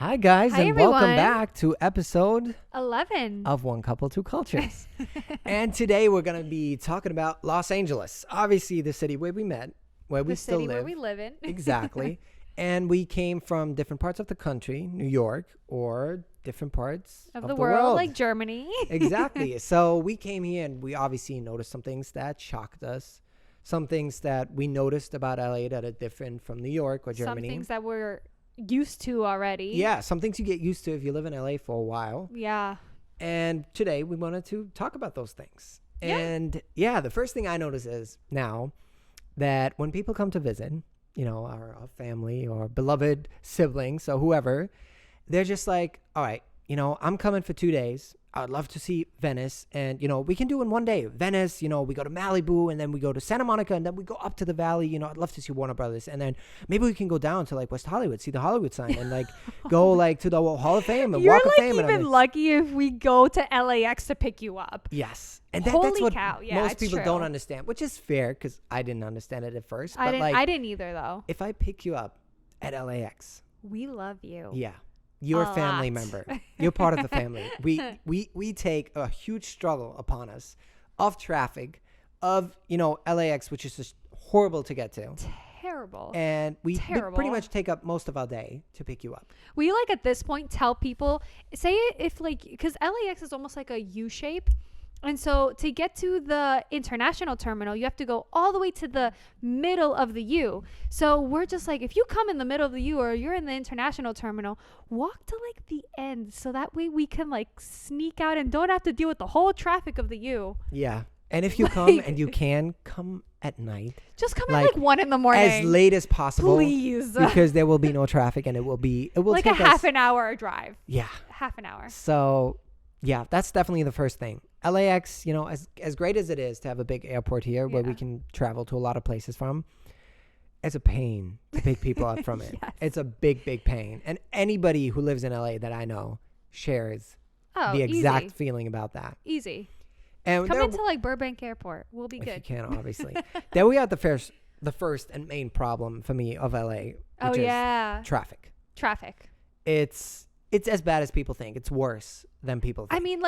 Hi, guys, Hi, and welcome everyone. back to episode 11. of One Couple, Two Cultures. And today we're going to be talking about Los Angeles, obviously the city where we met, where we The still city live. where we live in. Exactly. And we came from different parts of the country, New York, or different parts of of the the world, like Germany. Exactly. So we came here and we obviously noticed some things that shocked us, some things that we noticed about LA that are different from New York or Germany. Some things that we're used to already. Yeah, some things you get used to if you live in LA for a while. Yeah. And today we wanted to talk about those things. Yeah. And the first thing I notice is now that when people come to visit, our family or beloved siblings or whoever, they're just like, all right, I'm coming for 2 days. I'd love to see Venice. And, we can do in one day. Venice, we go to Malibu and then we go to Santa Monica and then we go up to the valley. I'd love to see Warner Brothers. And then maybe we can go down to like West Hollywood, see the Hollywood sign and go to the Hall of Fame and You're Walk of Fame. You're even lucky if we go to LAX to pick you up. Yes. And Holy that's what cow. Yeah, most it's people true. don't understand, which is fair because I didn't understand it at first. I But didn't either, though. if I pick you up at LAX, We love you. yeah, you're a family lot. member. You're part of the family. We take a huge struggle upon us of traffic, of LAX, which is just horrible to get to. Terrible. And we Terrible. pretty much take up most of our day to pick you up. We at this point tell people, say it if because LAX is almost like a U shape. And so to get to the international terminal, you have to go all the way to the middle of the U. So we're just like, if you come in the middle of the U or you're in the international terminal, walk to the end. So that way we can sneak out and don't have to deal with the whole traffic of the U. Yeah. And if you come and you can, come at night. Just come at 1 a.m. As late as possible. Please. Because there will be no traffic and it will like take a half an hour drive. Yeah. Half an hour. So, yeah, that's definitely the first thing. LAX, as great as it is to have a big airport here where we can travel to a lot of places from, it's a pain to pick people up from it. Yes. It's a big, big pain. And anybody who lives in LA that I know shares the exact easy. feeling about that. Easy. And Come into Burbank Airport. We'll be if good. you can, obviously. Then we got the first and main problem for me of LA, which is traffic. Traffic. It's as bad as people think. It's worse than people think. I mean,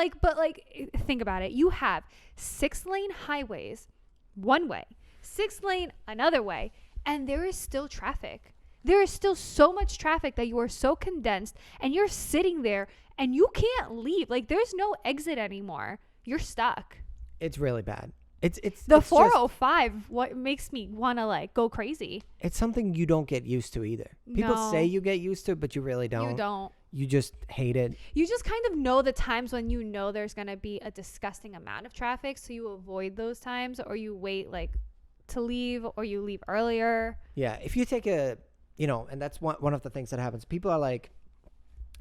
think about it. You have 6-lane highways, one way, 6-lane another way, and there is still traffic. There is still so much traffic that you are so condensed, and you're sitting there, and you can't leave. There's no exit anymore. You're stuck. It's really bad. It's the it's 405. What makes me want to go crazy? It's something you don't get used to either. People say you get used to it, but you really don't. You don't. You just hate it. You just kind of know the times when there's going to be a disgusting amount of traffic, so you avoid those times, or you wait to leave, or you leave earlier. Yeah, if you take and that's one of the things that happens. People are like,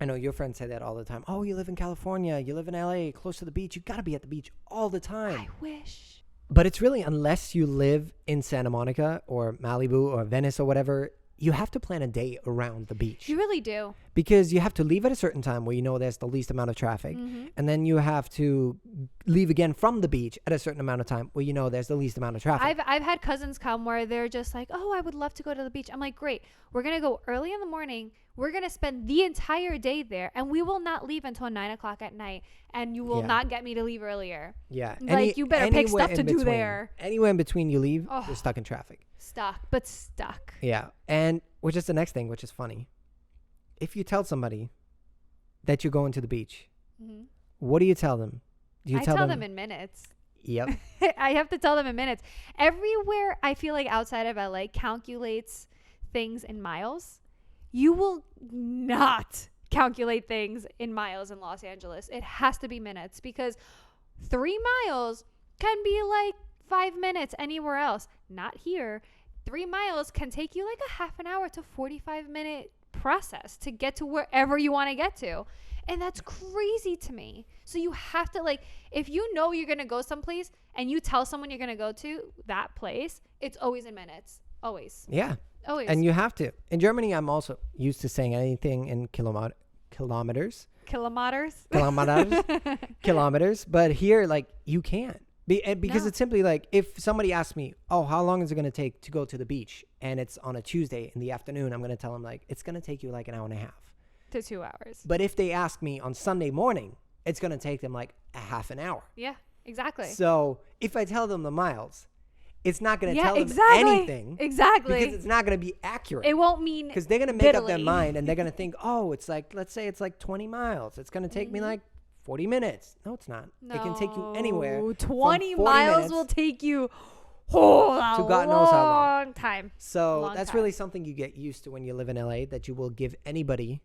I know your friends say that all the time. Oh, you live in California, you live in LA, close to the beach. You got to be at the beach all the time. I wish. But it's really, unless you live in Santa Monica or Malibu or Venice or whatever, you have to plan a day around the beach. You really do. Because you have to leave at a certain time where there's the least amount of traffic. Mm-hmm. And then you have to leave again from the beach at a certain amount of time where there's the least amount of traffic. I've had cousins come where they're just like, oh, I would love to go to the beach. I'm like, great. We're going to go early in the morning. We're going to spend the entire day there. And we will not leave until 9 o'clock at night. And you will not get me to leave earlier. Yeah. You better pick stuff to do there. Anywhere in between you leave, you're stuck in traffic. Stuck. Yeah. And which is the next thing, which is funny. If you tell somebody that you're going to the beach, Mm-hmm. what do you tell them? Do you tell them in minutes. Yep. I have to tell them in minutes. Everywhere I feel like outside of LA calculates things in miles. You will not calculate things in miles in Los Angeles. It has to be minutes, because 3 miles can be 5 minutes anywhere else. Not here. 3 miles can take you a half an hour to 45-minute process to get to wherever you want to get to. And that's crazy to me. So you have to if you know you're going to go someplace and you tell someone you're going to go to that place, it's always in minutes. Always. Yeah. Always. And you have to. In Germany, I'm also used to saying anything in kilometers. Kilometers. But here, you can't. Because it's simply if somebody asks me, oh, how long is it going to take to go to the beach? And it's on a Tuesday in the afternoon, I'm going to tell them it's going to take you an hour and a half. to 2 hours. But if they ask me on Sunday morning, it's going to take them like a half an hour. Yeah, exactly. So if I tell them the miles, it's not going to tell them anything. Exactly. Because it's not going to be accurate. It won't mean because they're going to make up their mind and they're going to think, oh, it's like, let's say it's like 20 miles. It's going to take me like 40 minutes. No, it's not. No. It can take you anywhere. 20 from 40 miles minutes will take you to God knows how long. long time. So that's really something you get used to when you live in LA, that you will give anybody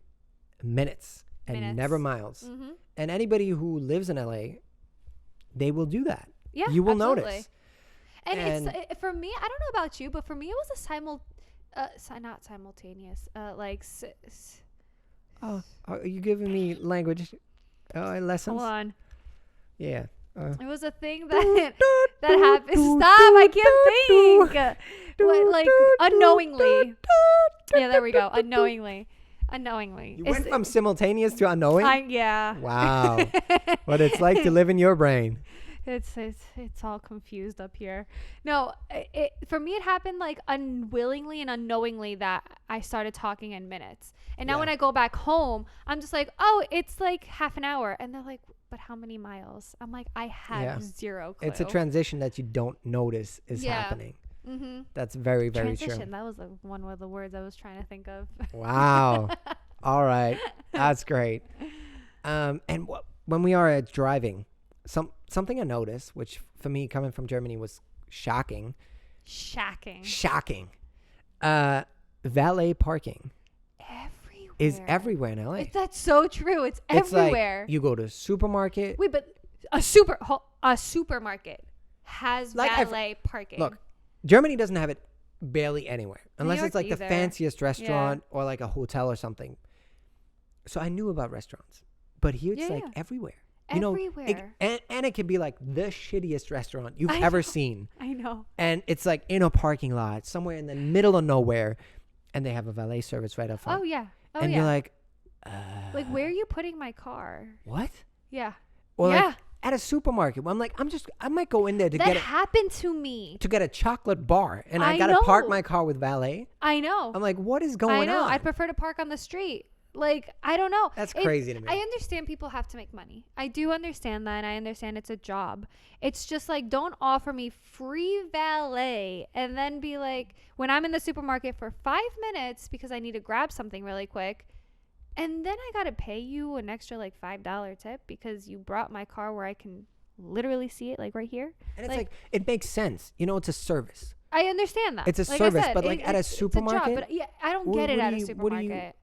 minutes and never miles. Mm-hmm. And anybody who lives in LA, they will do that. Yeah, you will absolutely. notice. And it's for me, I don't know about you, but for me it was a not simultaneous, oh, are you giving me language lessons? hold on. Yeah. It was a thing that happened. Stop! I can't think. What, like unknowingly. Yeah, there we go. Unknowingly. You went from simultaneous to unknowing? Yeah. Wow. What it's like to live in your brain. It's all confused up here. No, for me it happened like unwillingly and unknowingly that I started talking in minutes. And now when I go back home, I'm just like, oh, it's like half an hour. And they're like, but how many miles? I'm like, I have zero clue. It's a transition that you don't notice is happening. Mm-hmm. That's very, very transition, true. That was one of the words I was trying to think of. Wow. All right. That's great. And when we are driving, something I noticed, which for me coming from Germany was shocking. Shocking. Valet parking is everywhere in LA. That's so true. It's everywhere. Like you go to a supermarket. Wait, but a supermarket has valet parking. Look, Germany doesn't have it barely anywhere unless it's like either. the fanciest restaurant or like a hotel or something. So I knew about restaurants, but here it's like everywhere. You know, and it could be like the shittiest restaurant you've ever seen. I know. And it's like in a parking lot somewhere in the middle of nowhere, and they have a valet service right up front. Oh yeah. And you're like where are you putting my car? What? Yeah. Or like at a supermarket. Well, I'm like, I might go in there to that happened to me. To get a chocolate bar, and I gotta park my car with valet. I know. I'm like, what is going on? I prefer to park on the street. Like, I don't know. That's crazy to me. I understand people have to make money. I do understand that, and I understand it's a job. It's just like, don't offer me free valet and then be like, when I'm in the supermarket for 5 minutes because I need to grab something really quick, and then I got to pay you an extra like $5 tip because you brought my car where I can literally see it, like right here. And it's like it makes sense. You know, it's a service. I understand that. It's a service, but like at a supermarket. It's a job, but I don't get it at a supermarket.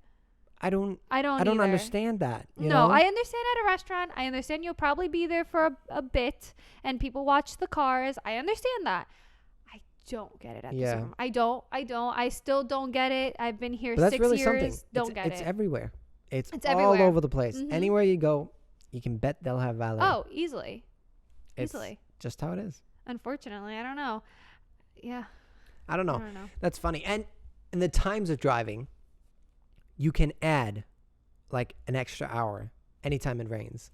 I don't either. understand that. You know? know? I understand at a restaurant. I understand you'll probably be there for a bit and people watch the cars. I understand that. I don't get it at the supermarket. I don't. I still don't get it. I've been here 6 really years. Something. Don't get it. It's everywhere. It's all everywhere. over the place. Mm-hmm. Anywhere you go, you can bet they'll have valet. Oh, easily. It's just how it is. Unfortunately, I don't know. Yeah. I don't know. That's funny. And in the times of driving, you can add like an extra hour anytime it rains.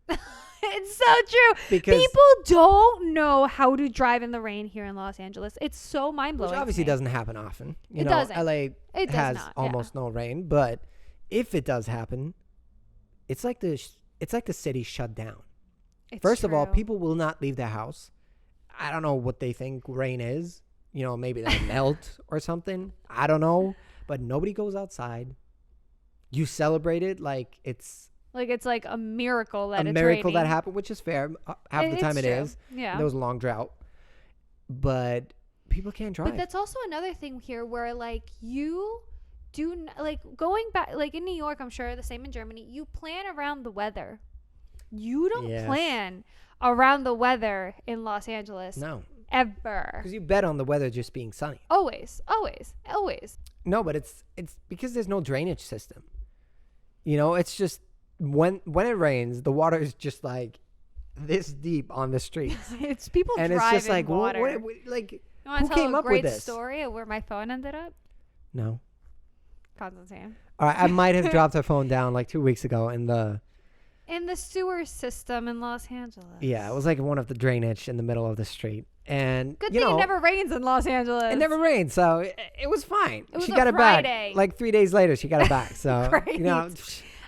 It's so true. Because people don't know how to drive in the rain here in Los Angeles. It's so mind-blowing. Which obviously doesn't happen often. It doesn't. LA has almost no rain, but if it does happen, it's like the city shut down. First of all, people will not leave their house. I don't know what they think rain is. You know, maybe they'll melt or something. I don't know. But nobody goes outside. You celebrate it like it's like a miracle that it's raining. That happened, which is fair. Half the time it is. Yeah. There was a long drought. But people can't drive. But that's also another thing here where like you do like going back like in New York, I'm sure the same in Germany, you plan around the weather. You don't plan around the weather in Los Angeles. No. Ever. Because you bet on the weather just being sunny. Always. No, but it's because there's no drainage system. You know, it's just when it rains, the water is just like this deep on the streets. It's people and driving it's just like water. What who tell came up with this? Great story of where my phone ended up? No. Constantine. All right, I might have dropped her phone down like 2 weeks ago in the sewer system in Los Angeles. Yeah, it was like one of the drainage in the middle of the street. And Good you thing know, it never rains in Los Angeles. it never rained, so it was fine. It was She a got it Friday. back like 3 days later. She got it back. So Great. you know,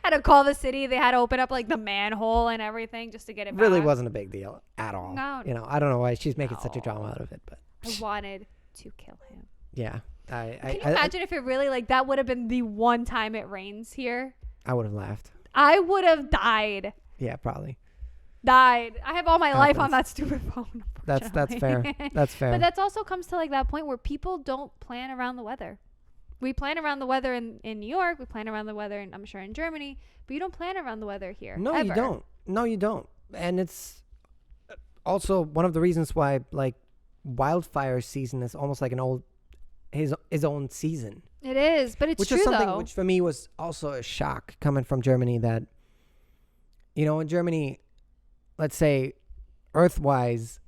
Had to call the city. They had to open up like the manhole and everything just to get it really back. wasn't a big deal at all. No. You know, I don't know why she's making such a drama out of it, but I wanted to kill him. yeah, Can you imagine if it really like that would have been the one time it rains here? I would have laughed. I would have died. Yeah, probably. I have all my life on Happens. that stupid phone. That's fair. That's fair. But that's also comes to like that point where people don't plan around the weather. We plan around the weather in New York. We plan around the weather, I'm sure, in Germany. But you don't plan around the weather here. No, ever. you don't. No, you don't. And it's also one of the reasons why like wildfire season is almost like his own season. It is, but it's Which true is something though. which for me was also a shock coming from Germany that, you know, in Germany, let's say earth-wise,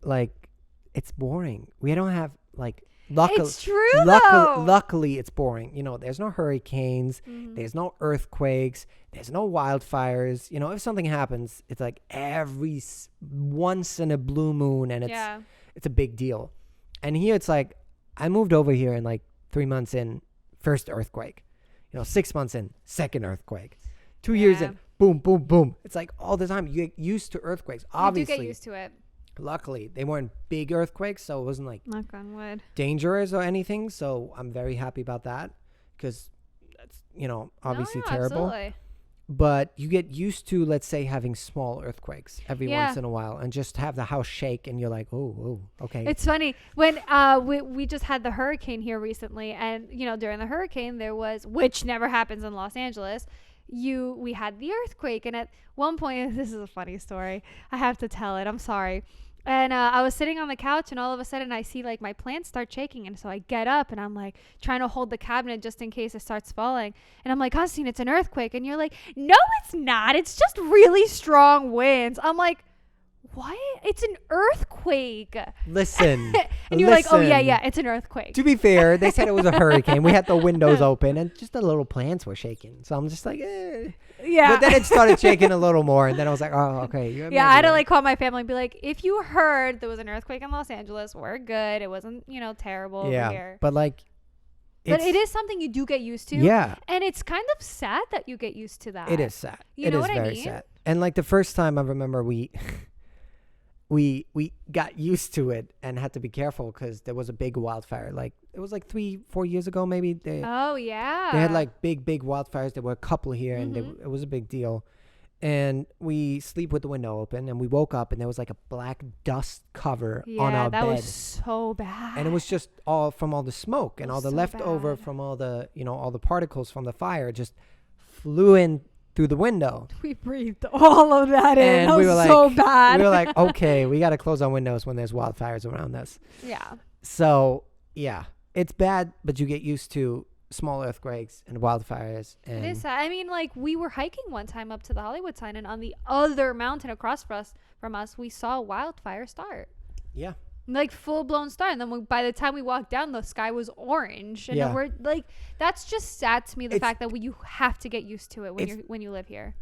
like it's boring. We don't have like It's true though. luckily it's boring. You know, there's no hurricanes, Mhm. there's no earthquakes, there's no wildfires. You know, if something happens, it's like once in a blue moon, and it's a big deal. And here it's like I moved over here and like 3 months in, first earthquake. You know, 6 months in, second earthquake. 2 years in, boom, boom, boom. It's like all the time. You get used to earthquakes. Obviously, You do get used to it. luckily, they weren't big earthquakes, so it wasn't like Knock on wood. dangerous or anything. So I'm very happy about that because that's, you know, obviously terrible. Absolutely. But you get used to, let's say, having small earthquakes every Yeah. once in a while and just have the house shake and you're like, oh, okay. It's funny when we just had the hurricane here recently, and you know during the hurricane there was, which never happens in Los Angeles, we had the earthquake, and at one point this is a funny story, I have to tell it, I'm sorry. And I was sitting on the couch, and all of a sudden I see like my plants start shaking, and so I get up and I'm like trying to hold the cabinet just in case it starts falling, and I'm like, Constantine, it's an earthquake. And you're like, no, it's not, it's just really strong winds. I'm like, what? It's an earthquake. Listen. And you're like, oh listen. yeah, it's an earthquake. To be fair, they said it was a hurricane. We had the windows open and just the little plants were shaking. So I'm just like, eh. Yeah. But then it started shaking a little more, and then I was like, oh, okay. Yeah, I had to like call my family and be like, if you heard there was an earthquake in Los Angeles, we're good. It wasn't, terrible over here. But like, But it is something you do get used to. Yeah. And it's kind of sad that you get used to that. It is sad. You know is what I very mean? sad. And like the first time I remember we got used to it and had to be careful because there was a big wildfire. Like it was like 3-4 years ago, maybe. Oh yeah. They had like big wildfires. There were a couple here, and Mhm. it was a big deal. And we sleep with the window open, and we woke up, and there was like a black dust cover on our that bed. was so bad. And it was just all from all the smoke and all the so leftover bad. from all the, all the particles from the fire just flew in through the window. We breathed all of that in. And That we was were like, so bad. We were like, okay, we got to close our windows when there's wildfires around us. Yeah. So, yeah, it's bad, but you get used to small earthquakes and wildfires. And It is sad. I mean, like, we were hiking one time up to the Hollywood sign, and on the other mountain across from us, we saw a wildfire start. Yeah. Like, full-blown start. And then by the time we walked down, the sky was orange. And Yeah. then we're, like, that's just sad to me, the It's- fact that you have to get used to it when you live here.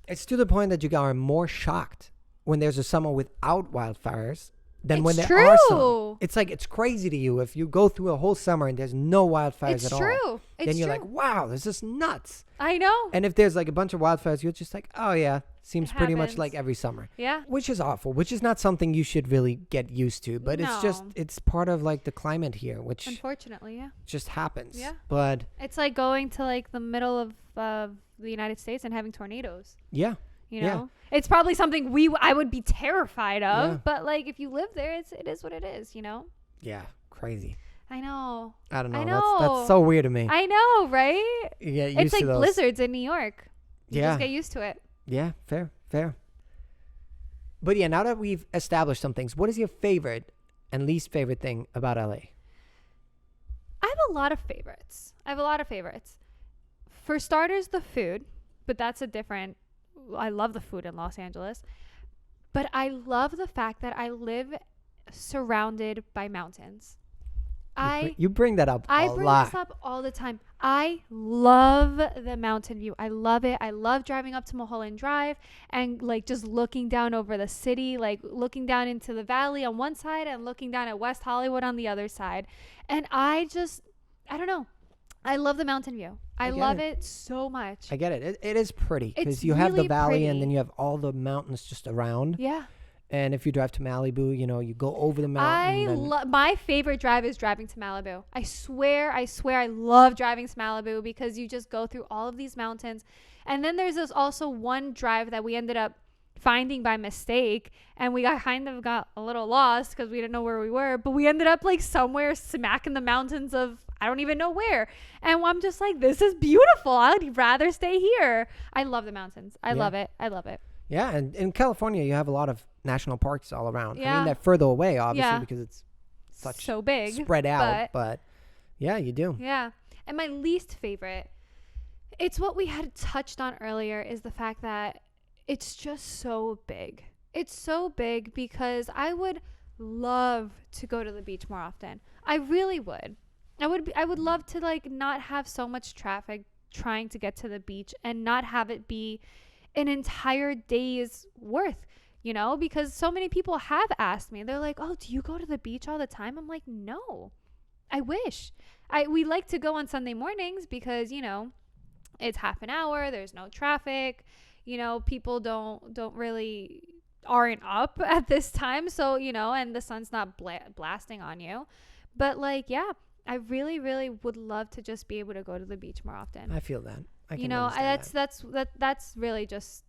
It's to the point that you are more shocked when there's a summer without wildfires than when It's there are some. true. It's like, it's crazy to you if you go through a whole summer and there's no wildfires It's at all. true. It's Then you're true. like, wow, this is nuts. I know. And if there's like a bunch of wildfires, you're just like, oh yeah, seems It pretty much happens. like every summer. Yeah. Which is awful, which is not something you should really get used to. But it's just, No. it's part of like the climate here, which Unfortunately, yeah. just happens. Yeah. But It's like going to, like, the middle of the United States and having tornadoes. yeah, You Yeah. know, it's probably something I would be terrified of, Yeah. but like if you live there, it is what it is, yeah, crazy. I know. I don't know. I That's know. so weird to me. I know, right? You get It's used like to those. blizzards in New York. You Yeah. just get used to it. Yeah, fair. But yeah, now that we've established some things, what is your favorite and least favorite thing about LA? I have a lot of favorites. For starters, the food, but that's I love the food in Los Angeles. But I love the fact that I live surrounded by mountains. You bring that up I a bring lot. this up all the time. I love the mountain view. I love it. I love driving up to Mulholland Drive and like just looking down over the city, like looking down into the valley on one side and looking down at West Hollywood on the other side. And I don't know. I love the mountain view. I love it so much. I get it. It is pretty because It's you have the really valley pretty. and then you have all the mountains just around. Yeah. And if you drive to Malibu, you go over the mountain. My favorite drive is driving to Malibu. I swear I love driving to Malibu because you just go through all of these mountains. And then there's this also one drive that we ended up finding by mistake, and we got a little lost because we didn't know where we were, but we ended up like somewhere smack in the mountains of I don't even know where. And I'm just like, this is beautiful. I'd rather stay here. I love the mountains. I love it. Yeah, and in California, you have a lot of national parks all around. I Yeah. mean, they're further away, obviously, because it's so big, spread out. But yeah, you do. Yeah. And my least favorite, it's what we had touched on earlier, is the fact that it's just so big. It's so big because I would love to go to the beach more often. I really would. I would love to like not have so much traffic trying to get to the beach and not have it be an entire day's worth, because so many people have asked me. They're like, "Oh, do you go to the beach all the time?" I'm like, "No. I wish. We like to go on Sunday mornings because, it's half an hour, there's no traffic, people don't really aren't up at this time, so, and the sun's not blasting on you. But like, yeah, I really, really would love to just be able to go to the beach more often. I feel that. I can understand that's really just,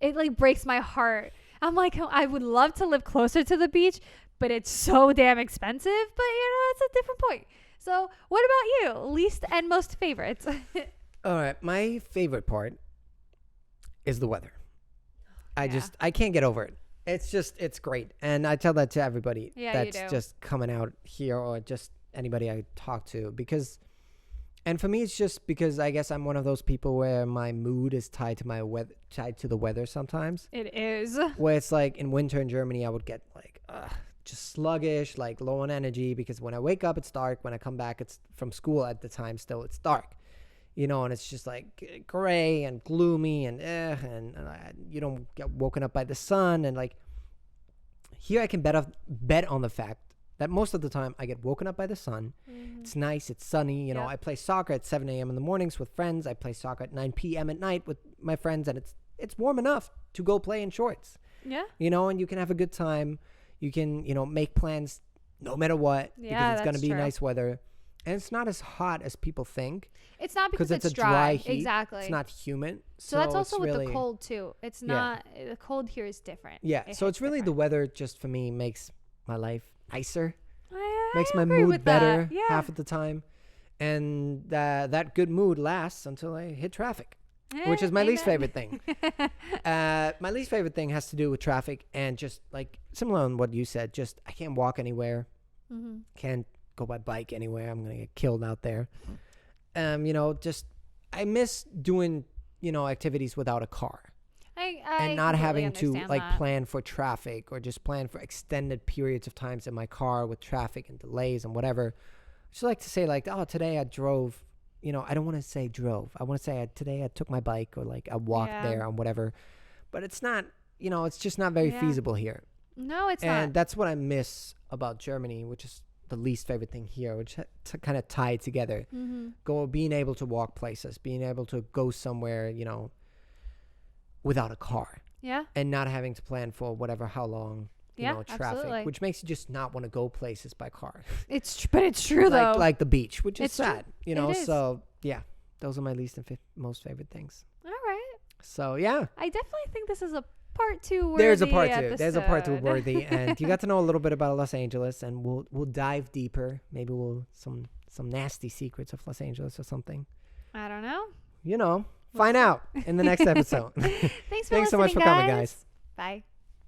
it like breaks my heart. I'm like, I would love to live closer to the beach, but it's so damn expensive. But that's a different point. So what about you? Least and most favorites? All right. My favorite part is the weather. I can't get over it. It's great. And I tell that to everybody that's just coming out here or just anybody I talk to and for me, it's just because I guess I'm one of those people where my mood is tied to the weather sometimes. It is. Where it's like in winter in Germany, I would get like just sluggish, like low on energy because when I wake up, it's dark. When I come back, it's from school at the time still, it's dark. And it's just like gray and gloomy and you don't get woken up by the sun. And like here I can bet on the fact that most of the time I get woken up by the sun. Mm-hmm. It's nice. It's sunny. I play soccer at 7 a.m. in the mornings with friends. I play soccer at 9 p.m. at night with my friends. And it's warm enough to go play in shorts. Yeah. And you can have a good time. You can, make plans no matter what. Yeah, because it's going to be true. nice weather. And it's not as hot as people think. It's not because it's it's a dry heat. Exactly. It's not humid. So that's also with the cold too. It's not, the cold here is different. Yeah. So it's really the weather just for me makes my life nicer. Makes my mood better half of the time. And that good mood lasts until I hit traffic, which is my least favorite thing. My least favorite thing has to do with traffic and just like similar on what you said, just I can't walk anywhere. Mm-hmm. Can't go by bike anywhere. I'm going to get killed out there. Just I miss doing, activities without a car. And not having to plan for traffic or just plan for extended periods of times in my car with traffic and delays and whatever. I just like to say like, oh, today I drove, I don't want to say drove. I want to say today I took my bike or like I walked there and whatever. But it's not, it's just not very feasible here. No, it's not. And that's what I miss about Germany, which is the least favorite thing here, which kind of tied together. Mm-hmm. Being able to walk places, being able to go somewhere, without a car. Yeah. And not having to plan for how long, traffic, absolutely. Which makes you just not want to go places by car. But it's true though. Like the beach, which is sad, It is. So yeah, those are my least and most favorite things. All right. So yeah. I definitely think this is a part 2 worthy. There's a part 2. Episode. There's a part 2 worthy. And you got to know a little bit about Los Angeles and we'll dive deeper. Maybe some nasty secrets of Los Angeles or something. I don't know. Find out in the next episode. Thanks so much for coming, guys. Bye.